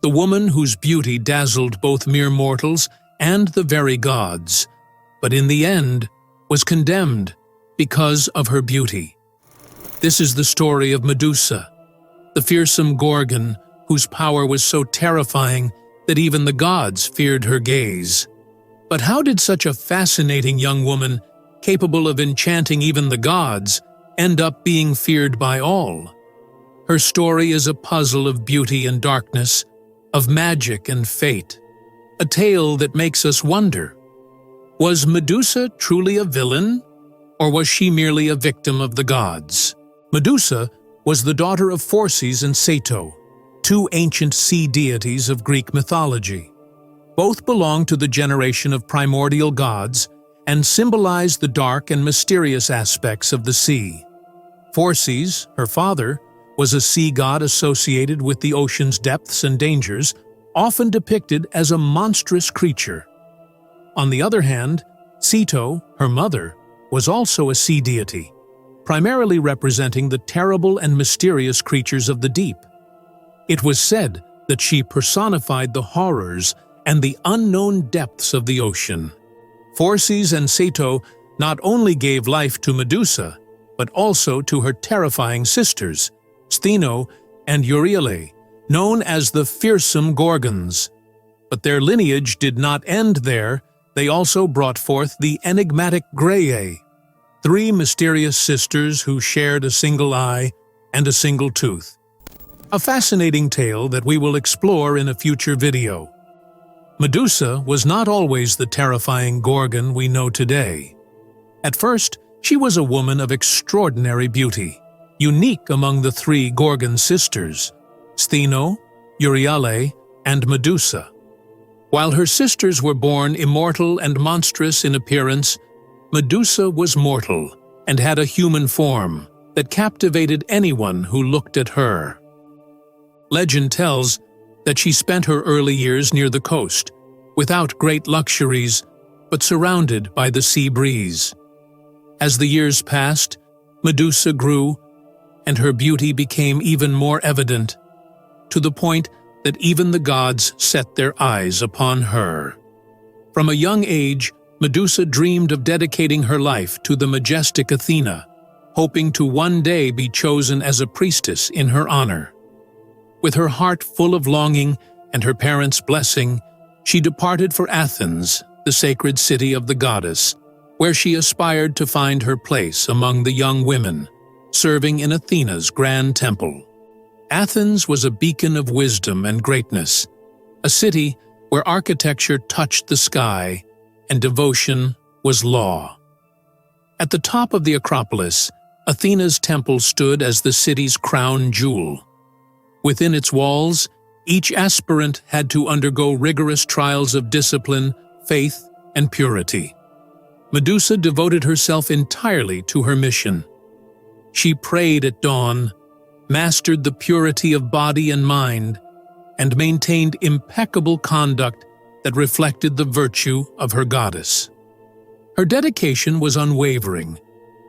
the woman whose beauty dazzled both mere mortals and the very gods, but in the end was condemned because of her beauty. This is the story of Medusa, the fearsome Gorgon whose power was so terrifying that even the gods feared her gaze. But how did such a fascinating young woman, capable of enchanting even the gods, end up being feared by all? Her story is a puzzle of beauty and darkness, of magic and fate, a tale that makes us wonder. Was Medusa truly a villain, or was she merely a victim of the gods? Medusa was the daughter of Phorcys and Ceto, two ancient sea deities of Greek mythology. Both belong to the generation of primordial gods and symbolize the dark and mysterious aspects of the sea. Phorcys, her father, was a sea god associated with the ocean's depths and dangers, often depicted as a monstrous creature. On the other hand, Ceto, her mother, was also a sea deity, primarily representing the terrible and mysterious creatures of the deep. It was said that she personified the horrors and the unknown depths of the ocean. Phorcys and Ceto not only gave life to Medusa, but also to her terrifying sisters, Stheno and Euryale, known as the fearsome Gorgons. But their lineage did not end there. They also brought forth the enigmatic Graeae, three mysterious sisters who shared a single eye and a single tooth. A fascinating tale that we will explore in a future video. Medusa was not always the terrifying Gorgon we know today. At first, she was a woman of extraordinary beauty, unique among the three Gorgon sisters, Stheno, Euryale, and Medusa. While her sisters were born immortal and monstrous in appearance, Medusa was mortal and had a human form that captivated anyone who looked at her. Legend tells that she spent her early years near the coast, without great luxuries, but surrounded by the sea breeze. As the years passed, Medusa grew, and her beauty became even more evident, to the point that even the gods set their eyes upon her. From a young age, Medusa dreamed of dedicating her life to the majestic Athena, hoping to one day be chosen as a priestess in her honor. With her heart full of longing and her parents' blessing, she departed for Athens, the sacred city of the goddess, where she aspired to find her place among the young women, serving in Athena's grand temple. Athens was a beacon of wisdom and greatness, a city where architecture touched the sky and devotion was law. At the top of the Acropolis, Athena's temple stood as the city's crown jewel. Within its walls, each aspirant had to undergo rigorous trials of discipline, faith, and purity. Medusa devoted herself entirely to her mission. She prayed at dawn, mastered the purity of body and mind, and maintained impeccable conduct that reflected the virtue of her goddess. Her dedication was unwavering,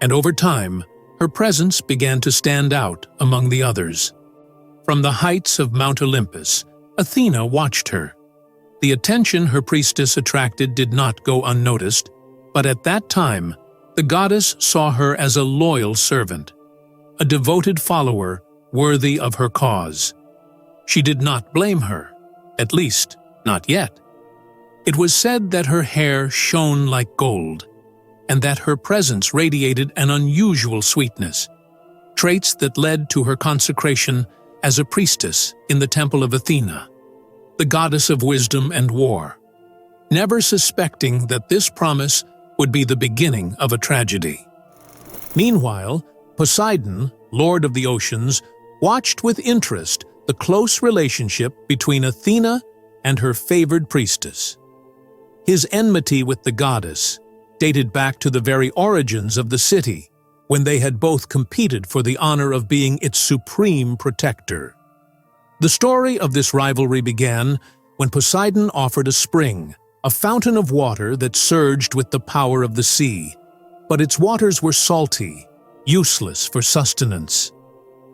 and over time, her presence began to stand out among the others. From the heights of Mount Olympus, Athena watched her. The attention her priestess attracted did not go unnoticed, but at that time, the goddess saw her as a loyal servant, a devoted follower worthy of her cause. She did not blame her, at least not yet. It was said that her hair shone like gold, and that her presence radiated an unusual sweetness, traits that led to her consecration as a priestess in the temple of Athena, the goddess of wisdom and war, never suspecting that this promise would be the beginning of a tragedy. Meanwhile, Poseidon, lord of the oceans, watched with interest the close relationship between Athena and her favored priestess. His enmity with the goddess dated back to the very origins of the city, when they had both competed for the honor of being its supreme protector. The story of this rivalry began when Poseidon offered a spring, a fountain of water that surged with the power of the sea, but its waters were salty, useless for sustenance.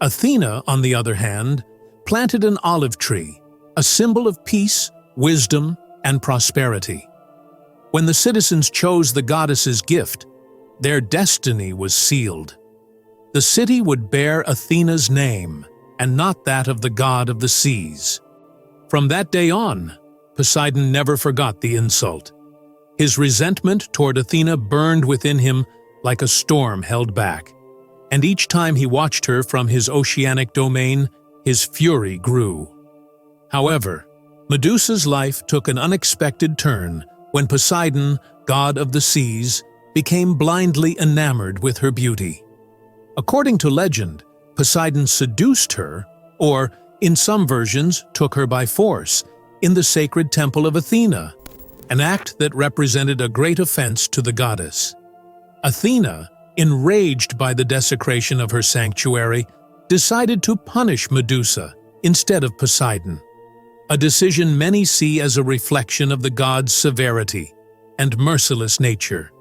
Athena, on the other hand, planted an olive tree, a symbol of peace, wisdom, and prosperity. When the citizens chose the goddess's gift, their destiny was sealed. The city would bear Athena's name, and not that of the god of the seas. From that day on, Poseidon never forgot the insult. His resentment toward Athena burned within him like a storm held back, and each time he watched her from his oceanic domain, his fury grew. However, Medusa's life took an unexpected turn when Poseidon, god of the seas, became blindly enamored with her beauty. According to legend, Poseidon seduced her, or, in some versions, took her by force, in the sacred temple of Athena, an act that represented a great offense to the goddess. Athena, enraged by the desecration of her sanctuary, decided to punish Medusa instead of Poseidon, a decision many see as a reflection of the god's severity and merciless nature.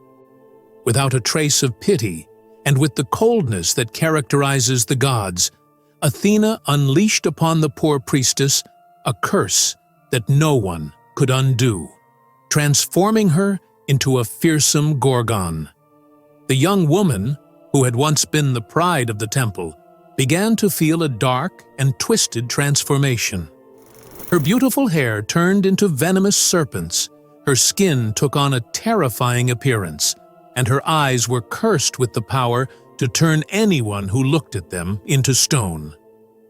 Without a trace of pity, and with the coldness that characterizes the gods, Athena unleashed upon the poor priestess a curse that no one could undo, transforming her into a fearsome Gorgon. The young woman, who had once been the pride of the temple, began to feel a dark and twisted transformation. Her beautiful hair turned into venomous serpents, her skin took on a terrifying appearance, and her eyes were cursed with the power to turn anyone who looked at them into stone.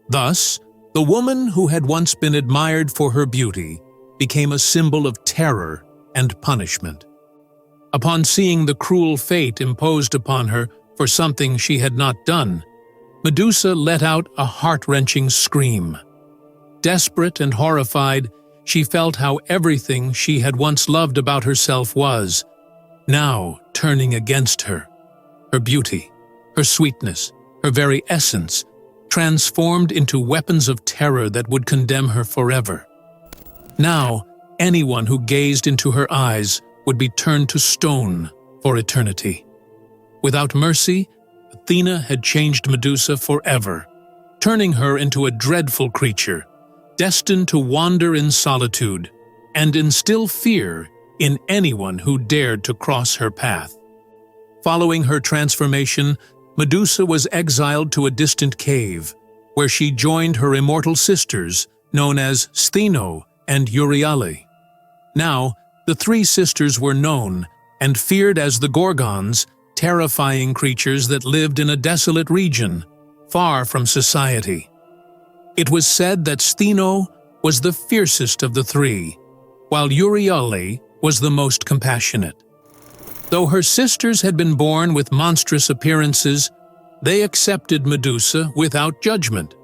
Thus, the woman who had once been admired for her beauty became a symbol of terror and punishment. Upon seeing the cruel fate imposed upon her for something she had not done, Medusa let out a heart-wrenching scream. Desperate and horrified, she felt how everything she had once loved about herself was now turning against her. Her beauty, her sweetness, her very essence, transformed into weapons of terror that would condemn her forever. Now, anyone who gazed into her eyes would be turned to stone for eternity. Without mercy, Athena had changed Medusa forever, turning her into a dreadful creature, destined to wander in solitude and instill fear in anyone who dared to cross her path. Following her transformation, Medusa was exiled to a distant cave, where she joined her immortal sisters, known as Stheno and Euryale. Now, the three sisters were known and feared as the Gorgons, terrifying creatures that lived in a desolate region, far from society. It was said that Stheno was the fiercest of the three, while Euryale was the most compassionate. Though her sisters had been born with monstrous appearances, they accepted Medusa without judgment.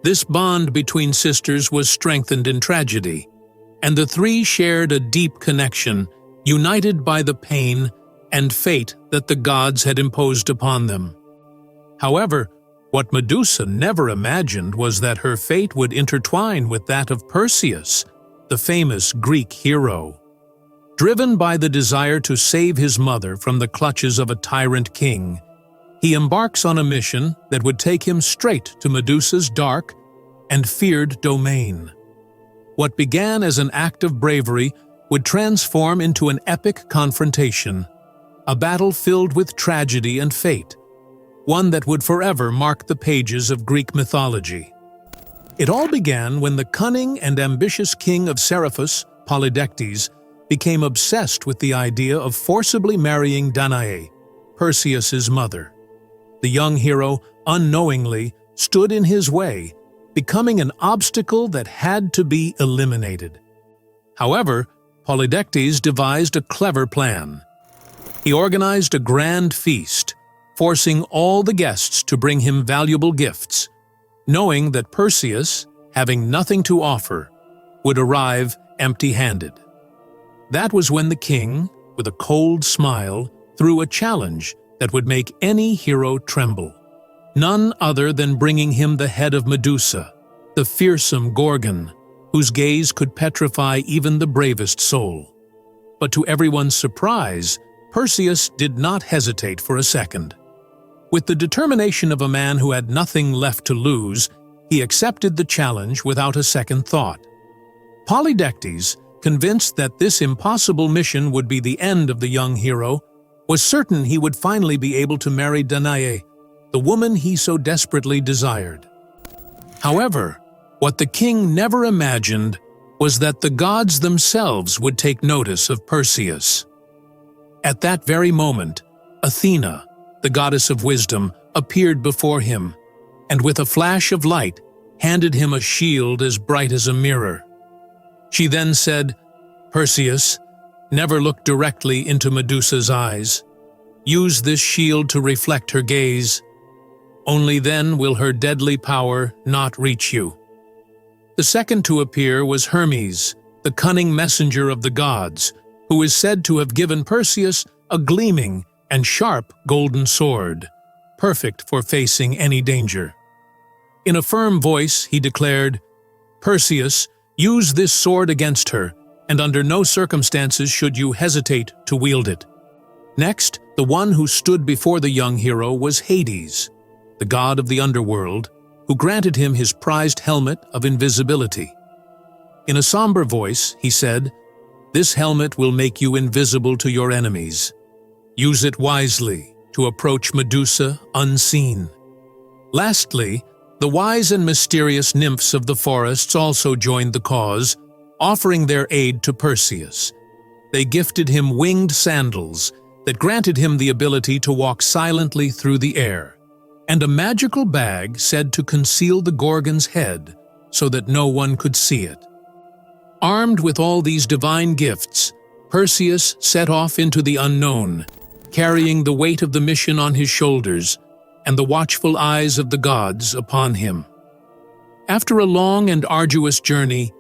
This bond between sisters was strengthened in tragedy, and the three shared a deep connection, united by the pain and fate that the gods had imposed upon them. However, what Medusa never imagined was that her fate would intertwine with that of Perseus, the famous Greek hero. Driven by the desire to save his mother from the clutches of a tyrant king, he embarks on a mission that would take him straight to Medusa's dark and feared domain. What began as an act of bravery would transform into an epic confrontation, a battle filled with tragedy and fate, one that would forever mark the pages of Greek mythology. It all began when the cunning and ambitious king of Seriphus, Polydectes, became obsessed with the idea of forcibly marrying Danae, Perseus's mother. The young hero, unknowingly, stood in his way, becoming an obstacle that had to be eliminated. However, Polydectes devised a clever plan. He organized a grand feast, forcing all the guests to bring him valuable gifts, knowing that Perseus, having nothing to offer, would arrive empty-handed. That was when the king, with a cold smile, threw a challenge that would make any hero tremble. None other than bringing him the head of Medusa, the fearsome Gorgon, whose gaze could petrify even the bravest soul. But to everyone's surprise, Perseus did not hesitate for a second. With the determination of a man who had nothing left to lose, he accepted the challenge without a second thought. Polydectes, convinced that this impossible mission would be the end of the young hero, was certain he would finally be able to marry Danae, the woman he so desperately desired. However, what the king never imagined was that the gods themselves would take notice of Perseus. At that very moment, Athena, the goddess of wisdom, appeared before him, and with a flash of light, handed him a shield as bright as a mirror. She then said, "Perseus, never look directly into Medusa's eyes. Use this shield to reflect her gaze. Only then will her deadly power not reach you." The second to appear was Hermes, the cunning messenger of the gods, who is said to have given Perseus a gleaming and sharp golden sword, perfect for facing any danger. In a firm voice, he declared, "Perseus, use this sword against her, and under no circumstances should you hesitate to wield it." Next, the one who stood before the young hero was Hades, the god of the underworld, who granted him his prized helmet of invisibility. In a somber voice, he said, "This helmet will make you invisible to your enemies. Use it wisely to approach Medusa unseen." Lastly, the wise and mysterious nymphs of the forests also joined the cause, offering their aid to Perseus. They gifted him winged sandals that granted him the ability to walk silently through the air, and a magical bag said to conceal the Gorgon's head so that no one could see it. Armed with all these divine gifts, Perseus set off into the unknown, carrying the weight of the mission on his shoulders and the watchful eyes of the gods upon him. After a long and arduous journey,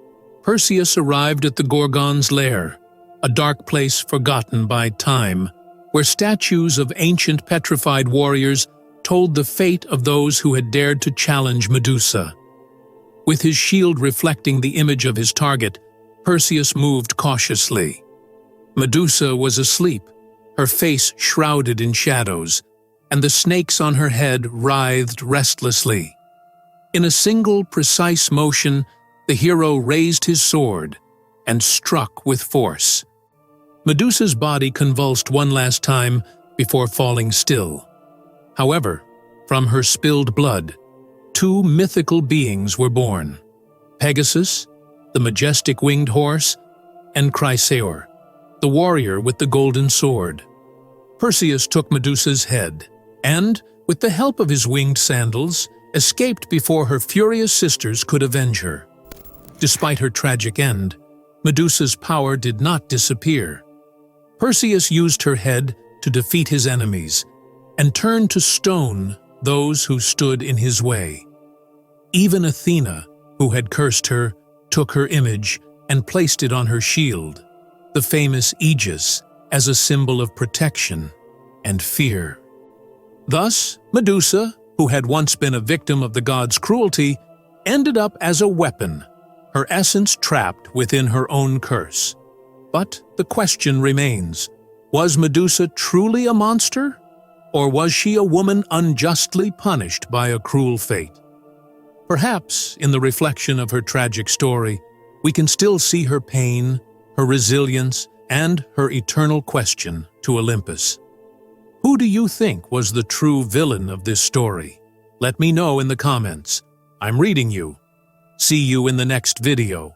Perseus arrived at the Gorgon's lair, a dark place forgotten by time, where statues of ancient petrified warriors told the fate of those who had dared to challenge Medusa. With his shield reflecting the image of his target, Perseus moved cautiously. Medusa was asleep, her face shrouded in shadows, and the snakes on her head writhed restlessly. In a single, precise motion, the hero raised his sword and struck with force. Medusa's body convulsed one last time before falling still. However, from her spilled blood, two mythical beings were born: Pegasus, the majestic winged horse, and Chrysaor, the warrior with the golden sword. Perseus took Medusa's head and, with the help of his winged sandals, escaped before her furious sisters could avenge her. Despite her tragic end, Medusa's power did not disappear. Perseus used her head to defeat his enemies and turned to stone those who stood in his way. Even Athena, who had cursed her, took her image and placed it on her shield, the famous aegis, as a symbol of protection and fear. Thus, Medusa, who had once been a victim of the gods' cruelty, ended up as a weapon, her essence trapped within her own curse. But the question remains, was Medusa truly a monster? Or was she a woman unjustly punished by a cruel fate? Perhaps, in the reflection of her tragic story, we can still see her pain, her resilience, and her eternal question to Olympus. Who do you think was the true villain of this story? Let me know in the comments. I'm reading you. See you in the next video.